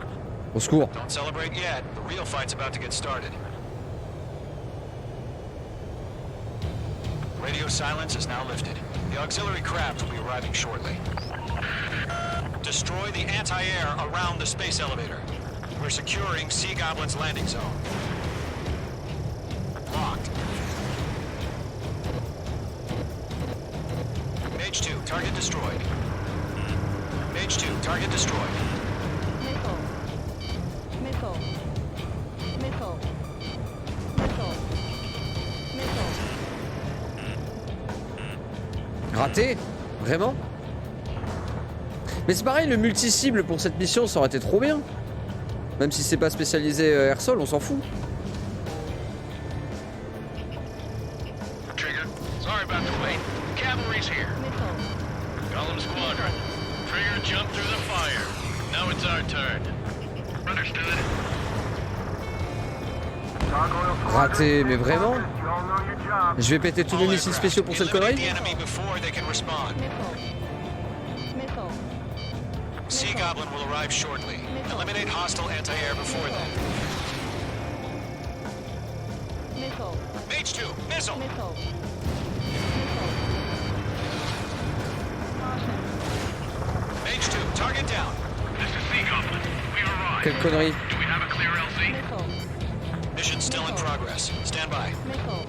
[SPEAKER 1] Au secours.
[SPEAKER 3] Don't celebrate yet. The real fight's about to get started. Radio silence is now lifted. The auxiliary craft will be arriving shortly. Destroy the anti-air around the space elevator. We're securing Sea Goblin's landing zone. Locked. Mage 2, target destroyed. Mage 2, target destroyed.
[SPEAKER 8] Missile. Missile. Missile. Missile. Missile.
[SPEAKER 1] Raté? Vraiment? Mais c'est pareil, le multi-cible pour cette mission, ça aurait été trop bien. Même si c'est pas spécialisé air-sol, on s'en fout.
[SPEAKER 5] Trigger, sorry about the wait. Cavalry's here.
[SPEAKER 8] Missile.
[SPEAKER 5] Golem squadron. Trigger jumped through the fire. Now it's our turn. Understood.
[SPEAKER 1] Raté, mais vraiment? Je vais péter tous les missiles spéciaux pour cette connerie?
[SPEAKER 3] Eliminate the enemy before they can respond.
[SPEAKER 8] Missile. Missile.
[SPEAKER 3] Sea Goblin will arrive shortly. Eliminate hostile anti-air before then.
[SPEAKER 8] Missile.
[SPEAKER 3] Mage 2, missile!
[SPEAKER 8] Missile. Caution.
[SPEAKER 3] Mage 2, target down.
[SPEAKER 5] This is Sea Goblin. We've arrived.
[SPEAKER 1] Quelle connerie.
[SPEAKER 5] Do we have a clear LC?
[SPEAKER 8] Missile.
[SPEAKER 3] Mission still in progress. Stand by.
[SPEAKER 8] Missile.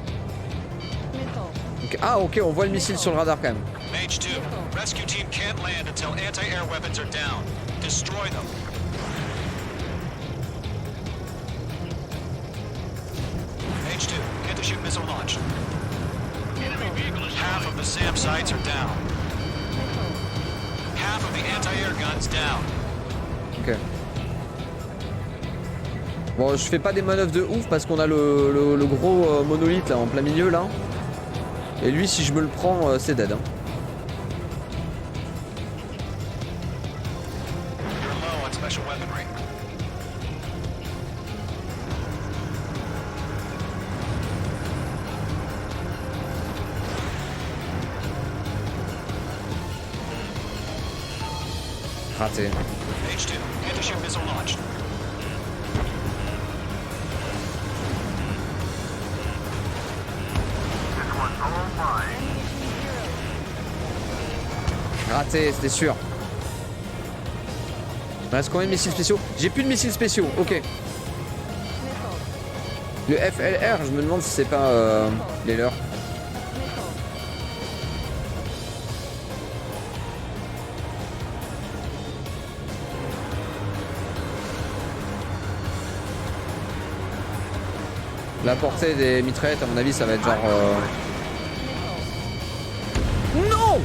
[SPEAKER 8] Missile.
[SPEAKER 1] Okay. Ah ok, on voit le missile sur le radar quand même.
[SPEAKER 3] Mage 2, rescue team can't land until anti-air weapons are down. Destroy them. Mage 2, anti-ship missile launched.
[SPEAKER 5] Enemy vehicle is
[SPEAKER 3] Half of the SAM sites are down. Half of the anti-air guns down.
[SPEAKER 1] Ok. Bon, je fais pas des manœuvres de ouf parce qu'on a le gros monolithe là en plein milieu là. Et lui, si je me le prends, c'est dead. Hein.
[SPEAKER 3] You're low on special weaponry.
[SPEAKER 1] Raté.
[SPEAKER 3] Mage 2, anti-ship missile launched.
[SPEAKER 1] Raté, c'était sûr. Il reste combien de missiles spéciaux? J'ai plus de missiles spéciaux, ok. Le FLR, je me demande si c'est pas les leurs. La portée des mitraillettes, à mon avis, ça va être genre... Non!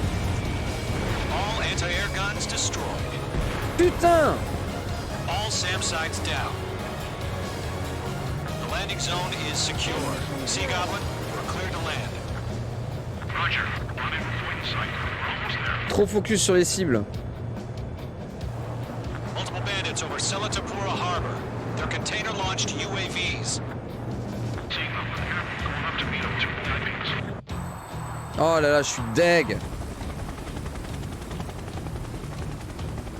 [SPEAKER 3] All anti-air guns destroyed.
[SPEAKER 1] Putain!
[SPEAKER 3] All SAM sites down. The landing zone is secure. Sea Goblin, we're clear to land.
[SPEAKER 5] Roger. Rendezvous point sight. We're almost there.
[SPEAKER 1] Trop focus sur les cibles.
[SPEAKER 3] Multiple bandits over Selatapura Harbor. They're container-launched UAVs.
[SPEAKER 5] Sea Goblin here. Going up to meet up 2 typings.
[SPEAKER 1] Oh là là, je suis deg.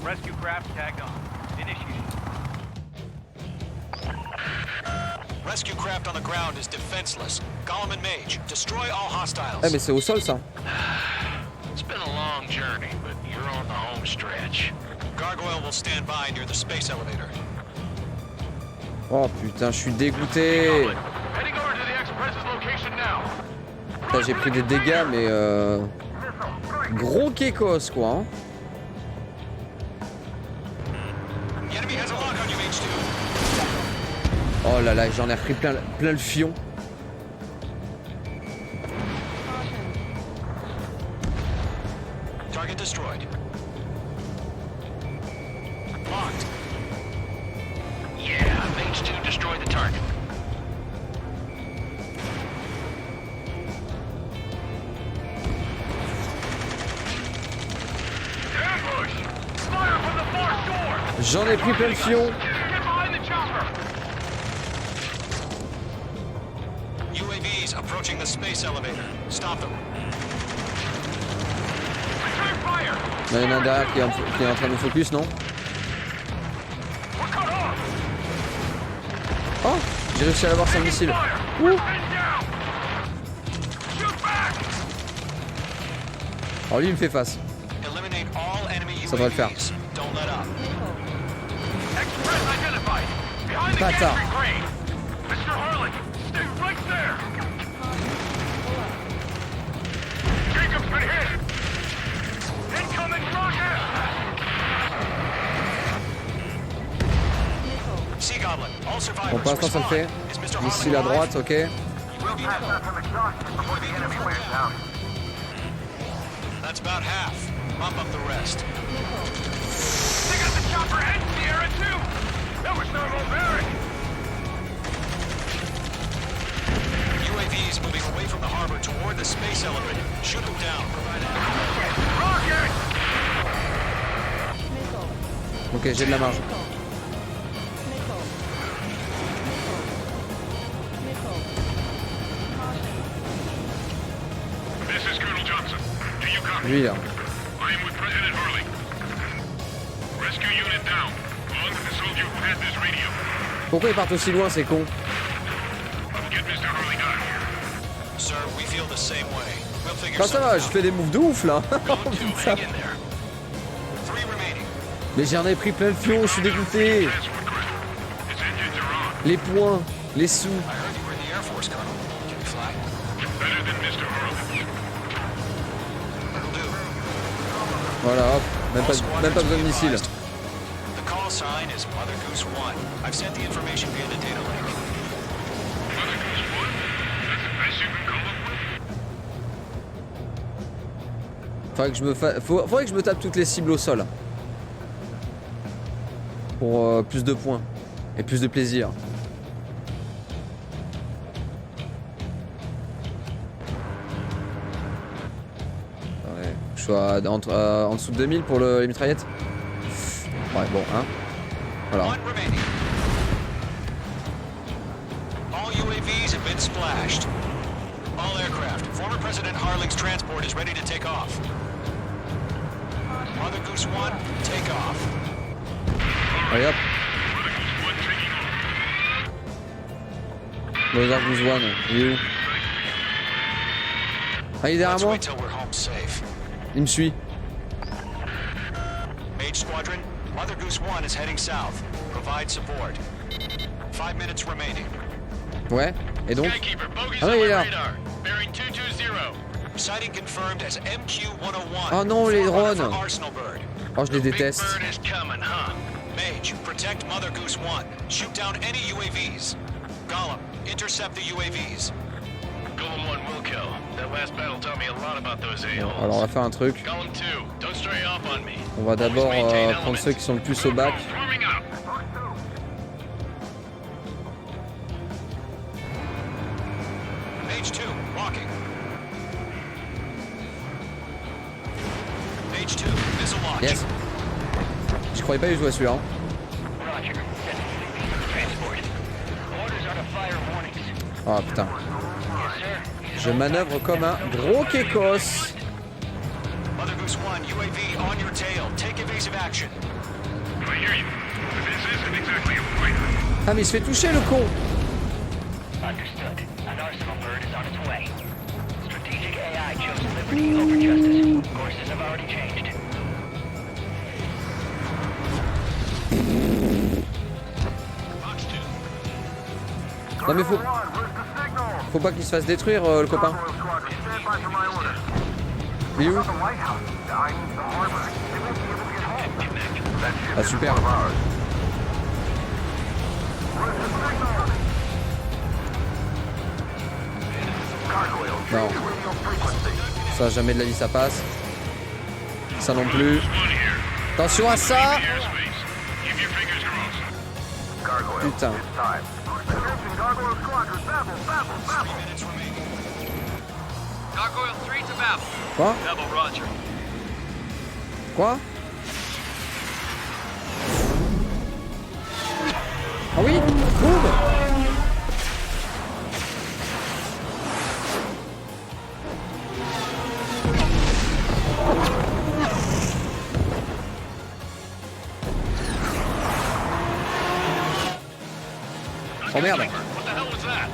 [SPEAKER 5] Rescue craft tagged on. Initiated.
[SPEAKER 3] Rescue craft on the ground is defenseless. Golem and Mage, destroy all hostiles.
[SPEAKER 1] Eh mais c'est au sol ça.
[SPEAKER 3] It's been a long journey, but you're on the home stretch. Gargoyle will stand by near the space elevator.
[SPEAKER 1] Oh putain, je suis dégoûté.
[SPEAKER 5] Heading over to the Express's location now.
[SPEAKER 1] Putain, j'ai pris des dégâts mais gros kékos quoi. Hein.
[SPEAKER 3] The enemy has a lock on you, Mage 2.
[SPEAKER 1] Oh là là, j'en ai repris plein le fion.
[SPEAKER 3] Target destroyed. Locked. Yeah, Mage 2 destroyed the target.
[SPEAKER 5] Ambush! Fire from the far shore!
[SPEAKER 1] J'en ai pris plein le fion.
[SPEAKER 5] Get behind the chopper!
[SPEAKER 3] UAVs approaching the space elevator. Stop them.
[SPEAKER 5] Return fire!
[SPEAKER 1] Il y en a un derrière qui est en train de focus, non?
[SPEAKER 5] We're cut off!
[SPEAKER 1] Oh, j'ai réussi à l'avoir sans missile.
[SPEAKER 5] Fire!
[SPEAKER 1] Ouh.
[SPEAKER 5] We're pinned down! Shoot back!
[SPEAKER 1] Alors lui il me fait face.
[SPEAKER 3] Eliminate all enemy UAVs.
[SPEAKER 1] Ça devrait le faire.
[SPEAKER 3] Don't let up.
[SPEAKER 5] Express identified! Behind the
[SPEAKER 1] Bâtard.
[SPEAKER 5] gantry crane! Mr. Harlan, stay right there! Jacob's been hit! Incoming rocket!
[SPEAKER 3] Sea Goblin, all survivors
[SPEAKER 1] Bon, pour l'instant ça le fait.
[SPEAKER 3] Is Mr.
[SPEAKER 1] Missile à
[SPEAKER 3] Harlan
[SPEAKER 1] droite, ok.
[SPEAKER 3] That's about half. Bump up the rest.
[SPEAKER 5] They got the chopper and Sierra too! That was normal bearing!
[SPEAKER 3] UAVs moving away from the harbor toward the space elevator. Shoot them down.
[SPEAKER 5] Rocket!
[SPEAKER 1] Ok, j'ai de la marge.
[SPEAKER 5] This is Colonel Johnson. Do you copy?
[SPEAKER 1] Lui là.
[SPEAKER 5] I am with President Harley. Rescue unit down. Along with the soldier who had this radio.
[SPEAKER 1] Pourquoi ils partent aussi loin, c'est con?
[SPEAKER 5] Get Mr. Hurley out of here.
[SPEAKER 3] Sir, we feel the same way. We'll figure
[SPEAKER 1] Bah ça va, je
[SPEAKER 3] something
[SPEAKER 1] fais des moves de ouf là.
[SPEAKER 3] out. Hang in there. 3 remaining.
[SPEAKER 1] Mais j'en ai pris plein le fion, je suis dégoûté.
[SPEAKER 5] Transport crystal. Its engines are on.
[SPEAKER 1] Les points, les sous.
[SPEAKER 3] I heard you were in the Air Force, Colonel. Can you fly?
[SPEAKER 5] Better than Mr. Hurley.
[SPEAKER 3] It'll do.
[SPEAKER 1] Voilà, hop, même pas besoin de missiles.
[SPEAKER 3] The call sign is Mother Goose 1. I've sent the information via the data link.
[SPEAKER 5] Mother Goose 1? That's the best you can come up with?
[SPEAKER 1] Faudrait que je me tape toutes les cibles au sol. Pour plus de points. Et plus de plaisir. Ouais, je suis en dessous de 2000 pour les mitraillettes. Ouais, bon, hein. Voilà.
[SPEAKER 3] 1 remaining. All UAVs have been splashed. All aircraft. Former President Harling's transport is ready to take off. Mother Goose 1, take off.
[SPEAKER 1] Allez hop. Mother Goose 1, il est où? Ah, il est derrière
[SPEAKER 3] Let's
[SPEAKER 1] moi?
[SPEAKER 3] wait till we're home safe.
[SPEAKER 1] Il me suit.
[SPEAKER 3] Mage Squadron, Mother Goose 1 is heading south. Provide support. 5 minutes remaining.
[SPEAKER 1] Ouais, et donc?
[SPEAKER 5] Skykeeper, bogeys
[SPEAKER 1] Ah
[SPEAKER 5] on
[SPEAKER 1] oui, il est
[SPEAKER 5] my
[SPEAKER 1] là.
[SPEAKER 5] radar. Bearing 220.
[SPEAKER 3] Sighting confirmed as MQ-101.
[SPEAKER 1] Oh non, les
[SPEAKER 3] Forerunner
[SPEAKER 1] drones.
[SPEAKER 3] for Arsenal Bird.
[SPEAKER 1] Oh, je les déteste.
[SPEAKER 5] Big Bird is coming, huh?
[SPEAKER 3] Mage, protect Mother Goose 1. Shoot down any UAVs. Gollum, intercept the UAVs.
[SPEAKER 5] Golem 1 will kill. That last battle taught me a lot about those a-holes.
[SPEAKER 1] Alors on va faire un truc.
[SPEAKER 5] Golem 2, don't stray off on me.
[SPEAKER 1] On va d'abord
[SPEAKER 5] Always maintain
[SPEAKER 1] prendre
[SPEAKER 5] elements.
[SPEAKER 1] ceux qui sont le plus au bac.
[SPEAKER 5] Warming up.
[SPEAKER 3] Mage 2, walking. Mage 2, missile launch.
[SPEAKER 1] Yes. Je croyais pas y jouer à celui-là.
[SPEAKER 5] Roger. Transport. Orders are to fire warnings.
[SPEAKER 1] Oh putain.
[SPEAKER 5] Yes, sir.
[SPEAKER 1] Je manœuvre comme un gros kékos.
[SPEAKER 3] Mother Goose 1, UAV on your tail. Take evasive action.
[SPEAKER 5] I hear you. This isn't exactly a fight.
[SPEAKER 1] Ah mais il se fait toucher le con.
[SPEAKER 9] Understood. An Arsenal bird is on its way. Strategic AI chose liberty over justice. Courses have already changed.
[SPEAKER 1] Non mais faut pas qu'il se fasse détruire le copain. Il est où? Ah super. Non. Ça jamais de la vie ça passe. Ça non plus. Attention à ça. Putain.
[SPEAKER 5] Gargoyle 3 to Babel.
[SPEAKER 1] Quoi?
[SPEAKER 5] Babel, Roger.
[SPEAKER 1] Quoi? Ah oui? Boum! Oh merde!
[SPEAKER 5] What the hell was that?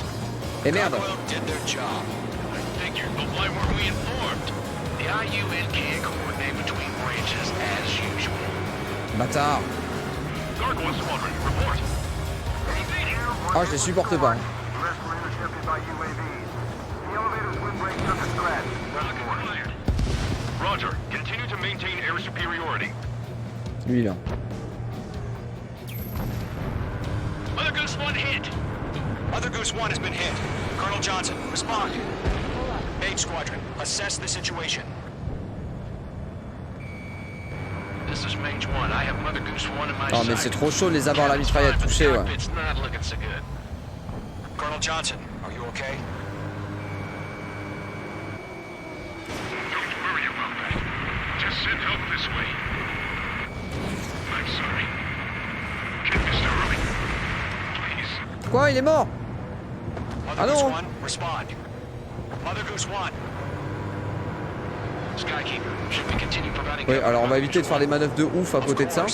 [SPEAKER 1] Et merde!
[SPEAKER 3] Gargoyle did their job.
[SPEAKER 5] Figured, but why weren't we informed? The IUN can't coordinate between branches as usual.
[SPEAKER 1] Bâtard!
[SPEAKER 5] Gargoyle Squadron, report.
[SPEAKER 1] Ah je les supporte pas.
[SPEAKER 5] Roger, continue to maintain air superiority.
[SPEAKER 1] Lui là.
[SPEAKER 5] Mother Goose 1 hit.
[SPEAKER 3] Mother Goose 1 has been hit. Colonel Johnson, respond. Mage Squadron, assess the situation.
[SPEAKER 5] This is Mage 1. I have Mother Goose 1 in my
[SPEAKER 1] Non mais c'est trop chaud de les avoir la mitraillette touchée ouais.
[SPEAKER 5] It's not looking so good.
[SPEAKER 3] Colonel Johnson, are you okay?
[SPEAKER 5] Don't worry about that. Just send help this way. I'm sorry. Get Mr. Hurley. Please.
[SPEAKER 1] Quoi? Il est mort?
[SPEAKER 3] Mother
[SPEAKER 1] Ah
[SPEAKER 3] Goose
[SPEAKER 1] non.
[SPEAKER 3] 1, respond. Mother Goose 1.
[SPEAKER 5] Skykeeper, should we continue providing
[SPEAKER 1] Oui alors on va éviter de faire des manœuvres de ouf à côté de ça.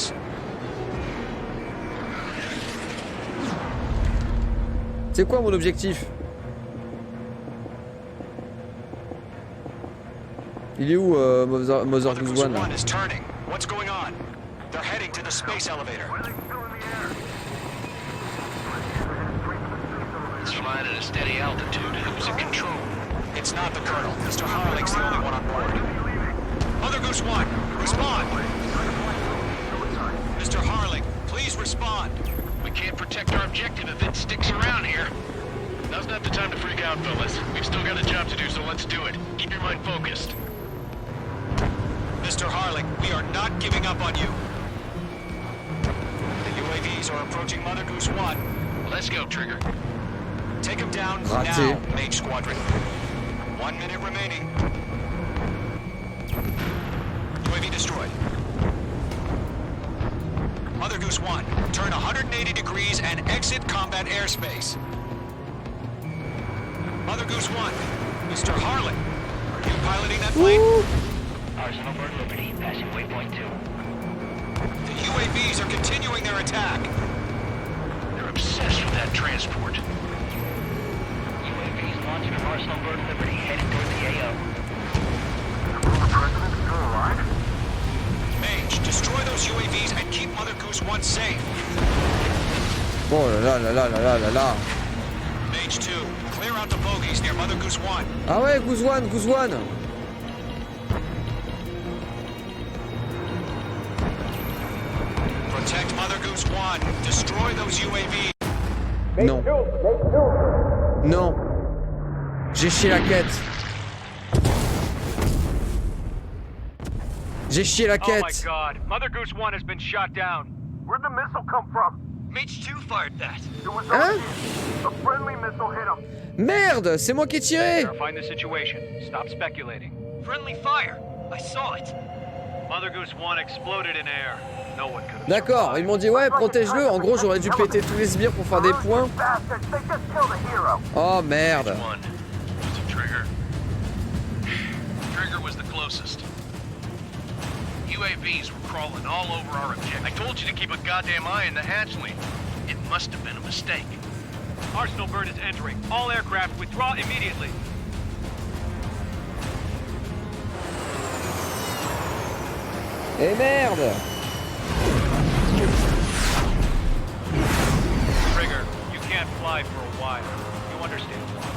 [SPEAKER 1] C'est quoi mon objectif? Il est où Mother Goose One?
[SPEAKER 3] One is turning. What's going on? They're heading to the space elevator.
[SPEAKER 5] It's flying at a steady altitude. Who's in control?
[SPEAKER 3] It's not the Colonel. Mr. Harling's the only one on board. Mother Goose One, respond! Mr. Harling, please respond.
[SPEAKER 5] We can't protect our objective if it sticks around here. Now's not the time to freak out, fellas. We've still got a job to do, so let's do it. Keep your mind focused.
[SPEAKER 3] Mr. Harling, we are not giving up on you. The UAVs are approaching Mother Goose One.
[SPEAKER 5] Let's go, Trigger.
[SPEAKER 3] Take him down
[SPEAKER 1] Raté.
[SPEAKER 3] now, Mage Squadron. 1 minute remaining. UAV destroyed. Mother Goose One, turn 180 degrees and exit combat airspace. Mother Goose One, Mr. Harlan, are you piloting that plane?
[SPEAKER 9] Arsenal Bird Liberty, passing waypoint 2.
[SPEAKER 3] The UAVs are continuing their attack.
[SPEAKER 5] They're obsessed with that transport.
[SPEAKER 9] UAVs launched from Arsenal Bird Liberty, headed toward the AO.
[SPEAKER 3] Mage, destroy those UAVs and keep Mother Goose One safe.
[SPEAKER 1] Oh là là là là là là là.
[SPEAKER 3] Mage 2, clear out the bogies near Mother Goose One.
[SPEAKER 1] Ah ouais, Goose One, Goose One.
[SPEAKER 3] Protect Mother Goose One. Destroy those UAVs.
[SPEAKER 1] Non. Non. J'ai chié la quête. J'ai chié la quête.
[SPEAKER 5] Oh my god, Mother Goose One has been shot down.
[SPEAKER 10] Where'd the missile come from?
[SPEAKER 3] Mage 2 fired that.
[SPEAKER 10] It was
[SPEAKER 1] Hein?
[SPEAKER 10] a friendly missile hit him.
[SPEAKER 1] Merde, c'est moi qui ai tiré.
[SPEAKER 5] Verifying the situation. Stop speculating.
[SPEAKER 3] Friendly fire. I saw it.
[SPEAKER 5] Mother Goose One exploded in air. No one could have.
[SPEAKER 1] D'accord, ils m'ont dit ouais, protège-le. En gros, j'aurais dû péter tous les sbires pour faire des points.
[SPEAKER 10] Bastards, they just killed a hero.
[SPEAKER 1] Oh merde.
[SPEAKER 5] One. Was it Trigger? Trigger was the closest. UAVs were crawling all over our objective. I told you to keep a goddamn eye on the hatchling. It must have been a mistake. Arsenal Bird is entering. All aircraft withdraw immediately.
[SPEAKER 1] Eh merde.
[SPEAKER 5] Trigger, you can't fly for a while. You understand why.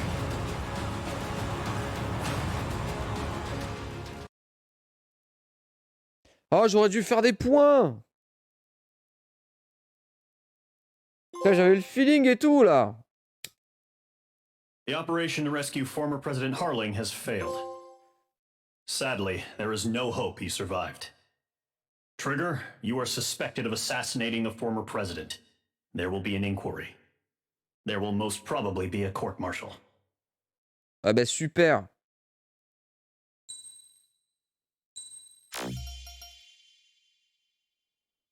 [SPEAKER 1] Oh, j'aurais dû faire des points. J'avais le feeling et tout là.
[SPEAKER 2] The operation to rescue former President Harling has failed. Sadly, there is no hope he survived. Trigger, you are suspected of assassinating the former president. There will be an inquiry. There will most probably be a court-martial.
[SPEAKER 1] Ah bah super.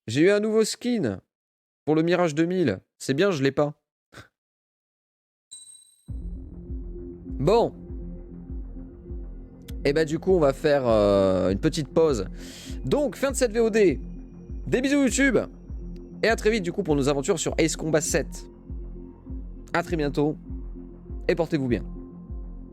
[SPEAKER 1] J'ai eu un nouveau skin pour le Mirage 2000. C'est bien, je l'ai pas. Bon. Et bah du coup, on va faire une petite pause. Donc, fin de cette VOD. Des bisous YouTube. Et à très vite du coup pour nos aventures sur Ace Combat 7. À très bientôt. Et portez-vous bien.